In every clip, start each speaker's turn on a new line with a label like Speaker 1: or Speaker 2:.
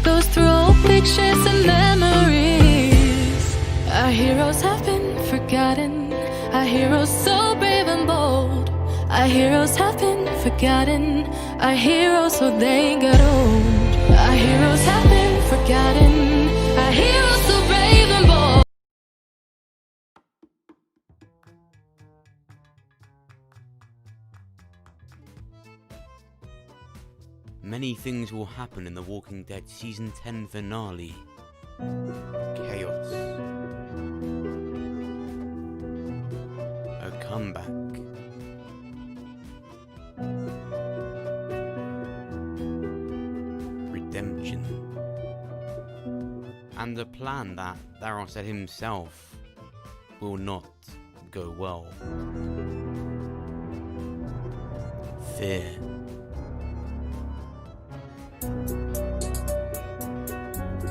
Speaker 1: those through old pictures and memories. Our heroes have been forgotten, our heroes so brave and bold. Our heroes have been forgotten, our heroes so they got old. Our heroes have been forgotten, our heroes so brave and bold.
Speaker 2: Many things will happen in The Walking Dead Season 10 finale. Chaos. A comeback. Redemption. And a plan that Daryl said himself will not go well. Fear.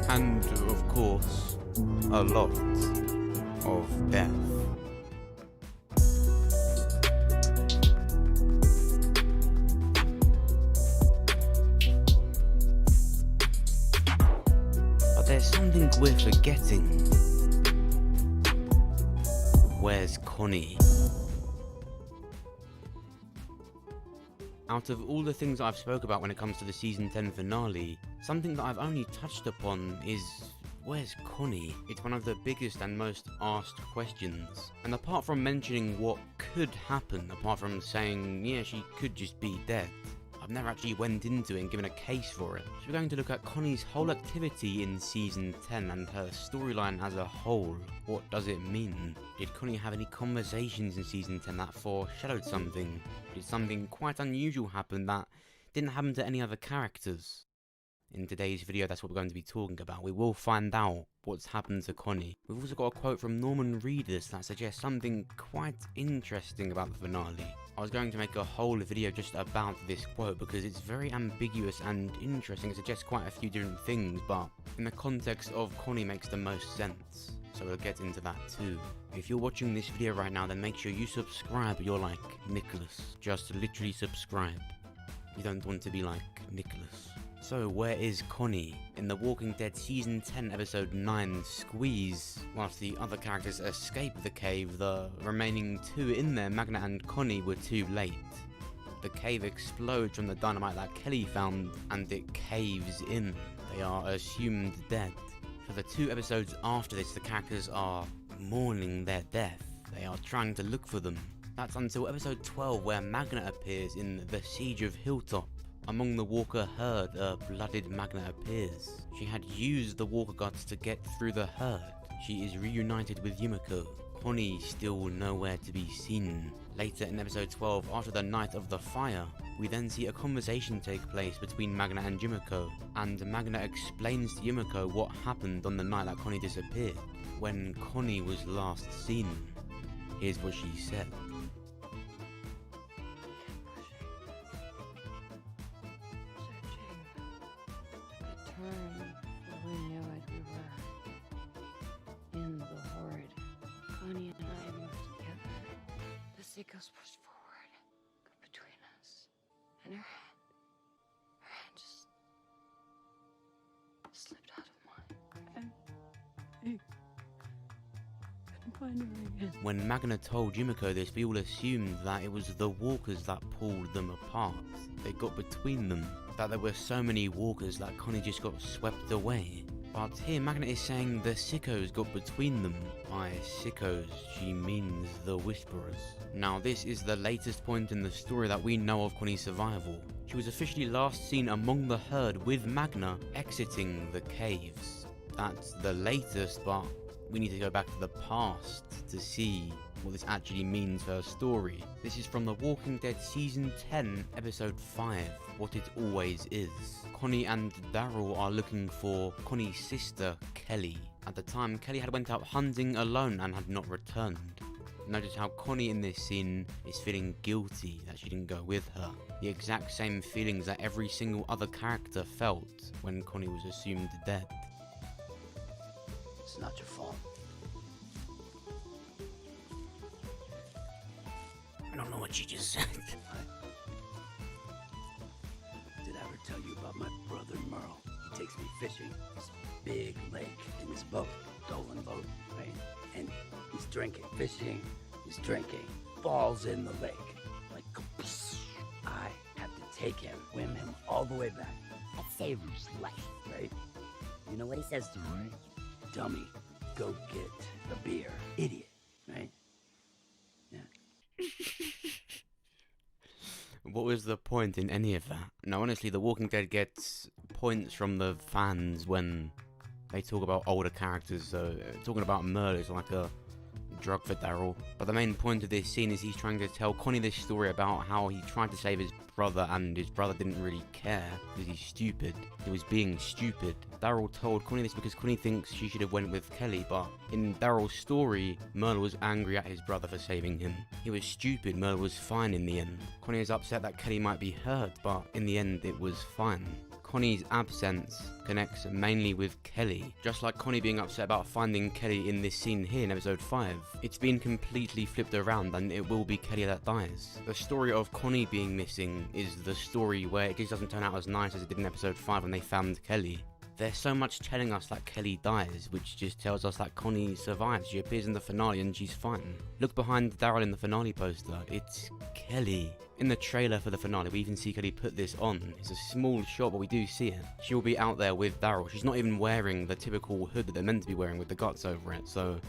Speaker 2: And, of course, a lot of death. But there's something we're forgetting. Where's Connie? Out of all the things I've spoke about when it comes to the Season 10 finale, something that I've only touched upon is, where's Connie? It's one of the biggest and most asked questions. And apart from mentioning what could happen, apart from saying, yeah, she could just be dead, I've never actually went into it and given a case for it. So we're going to look at Connie's whole activity in Season 10 and her storyline as a whole. What does it mean? Did Connie have any conversations in Season 10 that foreshadowed something? Did something quite unusual happen that didn't happen to any other characters? In today's video, that's what we're going to be talking about. We will find out what's happened to Connie. We've also got a quote from Norman Reedus that suggests something quite interesting about the finale. I was going to make a whole video just about this quote because it's very ambiguous and interesting. It suggests quite a few different things, but in the context of Connie makes the most sense. So we'll get into that too. If you're watching this video right now, then make sure you subscribe. You're like Nicholas. Just literally subscribe. You don't want to be like Nicholas. So where is Connie? In The Walking Dead Season 10 Episode 9 Squeeze, whilst the other characters escape the cave, the remaining two in there, Magna and Connie, were too late. The cave explodes from the dynamite that Kelly found and it caves in. They are assumed dead. For the 2 episodes after this, the characters are mourning their death. They are trying to look for them. That's until episode 12 where Magna appears in The Siege of Hilltop. Among the Walker herd, a blooded Magna appears. She had used the Walker guts to get through the herd. She is reunited with Yumiko. Connie still nowhere to be seen. Later in episode 12, after the Night of the Fire, we then see a conversation take place between Magna and Yumiko, and Magna explains to Yumiko what happened on the night that Connie disappeared, when Connie was last seen. Here's what she said.
Speaker 3: Sickos pushed forward, got between us, and her hand just slipped out of mine. And I couldn't find her again.
Speaker 2: When Magna told Yumiko this, we all assumed that it was the Walkers that pulled them apart. They got between them, that there were so many Walkers that Connie just got swept away. But here Magna is saying the Sickos got between them. By Sickos, she means the Whisperers. Now this is the latest point in the story that we know of Connie's survival. She was officially last seen among the herd with Magna exiting the caves. That's the latest, but we need to go back to the past to see what this actually means for her story. This is from The Walking Dead Season 10, Episode 5, What It Always Is. Connie and Daryl are looking for Connie's sister, Kelly. At the time, Kelly had went out hunting alone and had not returned. Notice how Connie in this scene is feeling guilty that she didn't go with her. The exact same feelings that every single other character felt when Connie was assumed dead.
Speaker 4: It's not your fault.
Speaker 2: I don't know what she just said.
Speaker 4: Did I ever tell you about my brother Merle? He takes me fishing this big lake in his boat, Dolan boat, right? And he's drinking, fishing, he's drinking, falls in the lake. Like, I have to take him, swim him all the way back.
Speaker 5: That saved his life.
Speaker 4: Right?
Speaker 5: You know what he says to me?
Speaker 4: Dummy, go get the beer. Idiot, right? Yeah.
Speaker 2: What was the point in any of that? No, honestly, The Walking Dead gets points from the fans when they talk about older characters, so talking about Merle is like a drug for Daryl. But the main point of this scene is he's trying to tell Connie this story about how he tried to save his brother and his brother didn't really care because he's stupid. He was being stupid. Daryl told Connie this because Connie thinks she should have went with Kelly, but in Daryl's story, Merle was angry at his brother for saving him. He was stupid, Merle was fine in the end. Connie is upset that Kelly might be hurt, but in the end it was fine. Connie's absence connects mainly with Kelly. Just like Connie being upset about finding Kelly in this scene here in episode 5, it's been completely flipped around and it will be Kelly that dies. The story of Connie being missing is the story where it just doesn't turn out as nice as it did in episode 5 when they found Kelly. There's so much telling us that Kelly dies, which just tells us that Connie survives. She appears in the finale and she's fine. Look behind Daryl in the finale poster, it's Kelly. In the trailer for the finale, we even see Kelly put this on. It's a small shot, but we do see it. She will be out there with Daryl. She's not even wearing the typical hood that they're meant to be wearing with the guts over it, so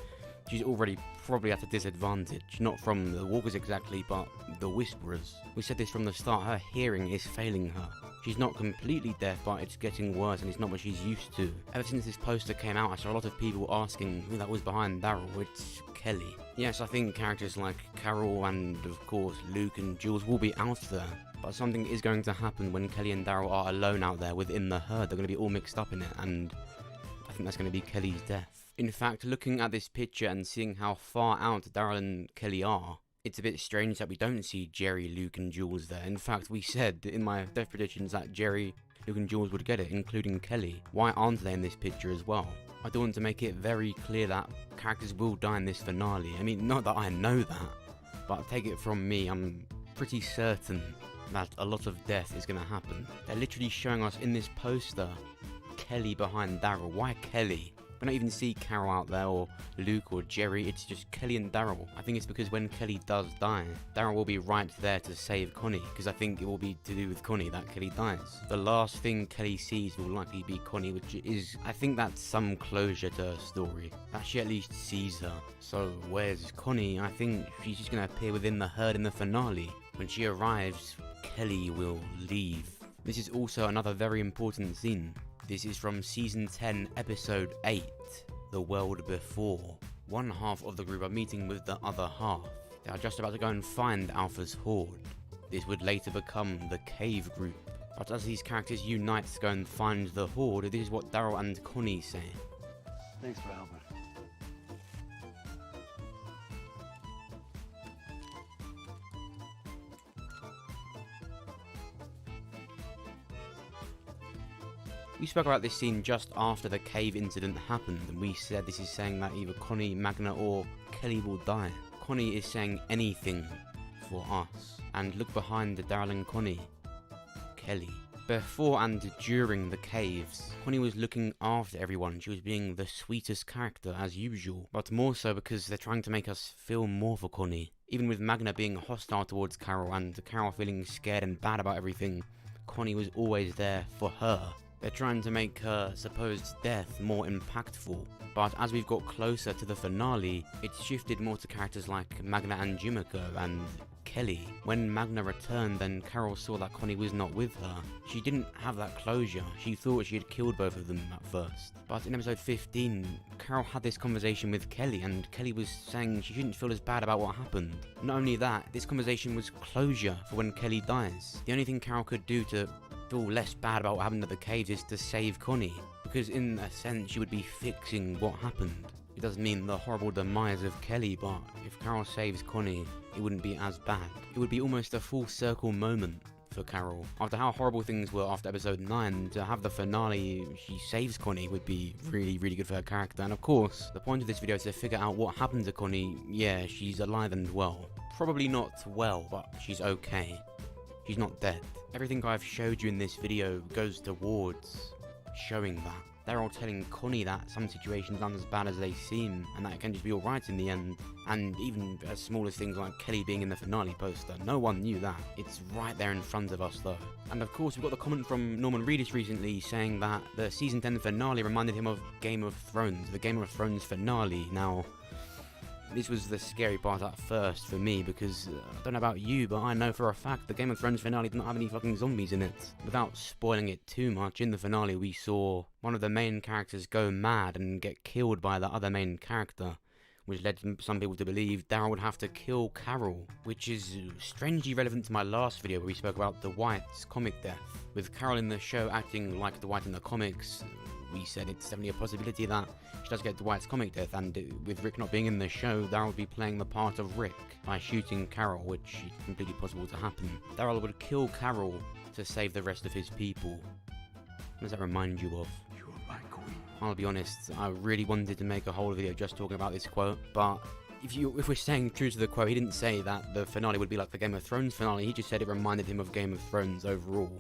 Speaker 2: she's already probably at a disadvantage. Not from the walkers exactly, but the whisperers. We said this from the start, her hearing is failing her. She's not completely deaf, but it's getting worse and it's not what she's used to. Ever since this poster came out, I saw a lot of people asking who that was behind Daryl. It's Kelly. Yes, I think characters like Carol and, of course, Luke and Jules will be out there. But something is going to happen when Kelly and Daryl are alone out there within the herd. They're going to be all mixed up in it, and I think that's going to be Kelly's death. In fact, looking at this picture and seeing how far out Daryl and Kelly are, it's a bit strange that we don't see Jerry, Luke and Jules there. In fact, we said in my death predictions that Jerry, Luke and Jules would get it, including Kelly. Why aren't they in this picture as well? I do want to make it very clear that characters will die in this finale. I mean, not that I know that, but take it from me, I'm pretty certain that a lot of death is going to happen. They're literally showing us in this poster Kelly behind Daryl. Why Kelly? We don't even see Carol out there, or Luke, or Jerry. It's just Kelly and Daryl. I think it's because when Kelly does die, Daryl will be right there to save Connie, because I think it will be to do with Connie that Kelly dies. The last thing Kelly sees will likely be Connie, which is, I think that's some closure to her story, that she at least sees her. So where's Connie? I think she's just going to appear within the herd in the finale. When she arrives, Kelly will leave. This is also another very important scene. This is from Season 10, Episode 8, The World Before. One half of the group are meeting with the other half. They are just about to go and find Alpha's horde. This would later become the Cave Group. But as these characters unite to go and find the horde, this is what Daryl and Connie say.
Speaker 4: Thanks for helping.
Speaker 2: We spoke about this scene just after the cave incident happened, and we said this is saying that either Connie, Magna, or Kelly will die. Connie is saying anything for us. And look behind the Daryl and Connie. Kelly. Before and during the caves, Connie was looking after everyone. She was being the sweetest character as usual, but more so because they're trying to make us feel more for Connie. Even with Magna being hostile towards Carol and Carol feeling scared and bad about everything, Connie was always there for her. They're trying to make her supposed death more impactful, but as we've got closer to the finale, it's shifted more to characters like Magna and Jimiko and Kelly. When Magna returned and Carol saw that Connie was not with her, she didn't have that closure. She thought she had killed both of them at first. But in episode 15, Carol had this conversation with Kelly, and Kelly was saying she shouldn't feel as bad about what happened. Not only that, this conversation was closure for when Kelly dies. The only thing Carol could do to feel less bad about what happened at the caves is to save Connie, because in a sense she would be fixing what happened. It doesn't mean the horrible demise of Kelly, but if Carol saves Connie, it wouldn't be as bad. It would be almost a full circle moment for Carol. After how horrible things were after episode 9, to have the finale, she saves Connie, would be really, really good for her character. And of course, the point of this video is to figure out what happened to Connie. Yeah, she's alive and well. Probably not well, but she's okay. She's not dead. Everything I've showed you in this video goes towards showing that. They're all telling Connie that some situations aren't as bad as they seem, and that it can just be alright in the end. And even as small as things like Kelly being in the finale poster, no one knew that. It's right there in front of us though. And of course we've got the comment from Norman Reedus recently saying that the season 10 finale reminded him of Game of Thrones, the Game of Thrones finale. Now, this was the scary part at first for me, because I don't know about you, but I know for a fact the Game of Thrones finale didn't have any fucking zombies in it. Without spoiling it too much, in the finale we saw one of the main characters go mad and get killed by the other main character, which led some people to believe Daryl would have to kill Carol, which is strangely relevant to my last video where we spoke about Dwight's comic death. With Carol in the show acting like Dwight in the comics, we said it's definitely a possibility that she does get Dwight's comic death, and with Rick not being in the show, Daryl would be playing the part of Rick by shooting Carol, which is completely possible to happen. Daryl would kill Carol to save the rest of his people. What does that remind you of?
Speaker 4: You are my queen.
Speaker 2: I'll be honest, I really wanted to make a whole video just talking about this quote, but if we're staying true to the quote, he didn't say that the finale would be like the Game of Thrones finale, he just said it reminded him of Game of Thrones overall.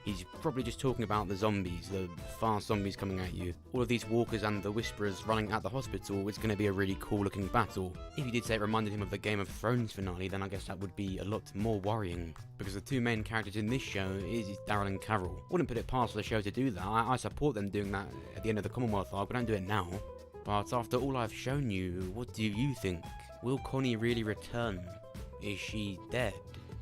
Speaker 2: He's probably just talking about the zombies, the fast zombies coming at you. All of these walkers and the Whisperers running at the hospital, it's going to be a really cool looking battle. If he did say it reminded him of the Game of Thrones finale, then I guess that would be a lot more worrying. Because the two main characters in this show is Daryl and Carol. Wouldn't put it past the show to do that. I support them doing that at the end of the Commonwealth arc, but don't do it now. But after all I've shown you, what do you think? Will Connie really return? Is she dead?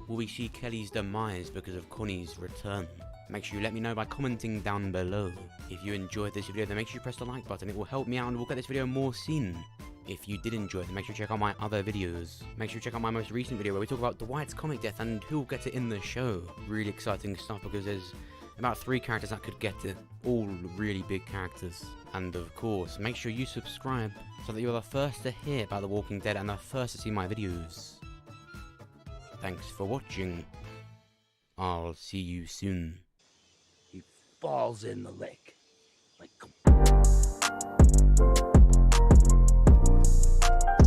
Speaker 2: Will we see Kelly's demise because of Connie's return? Make sure you let me know by commenting down below. If you enjoyed this video, then make sure you press the like button. It will help me out and we'll get this video more seen. If you did enjoy it, then make sure you check out my other videos. Make sure you check out my most recent video where we talk about Dwight's comic death and who'll get it in the show. Really exciting stuff because there's about 3 characters that could get it. All really big characters. And of course, make sure you subscribe so that you're the first to hear about The Walking Dead and the first to see my videos. Thanks for watching. I'll see you soon.
Speaker 4: He falls in the lake.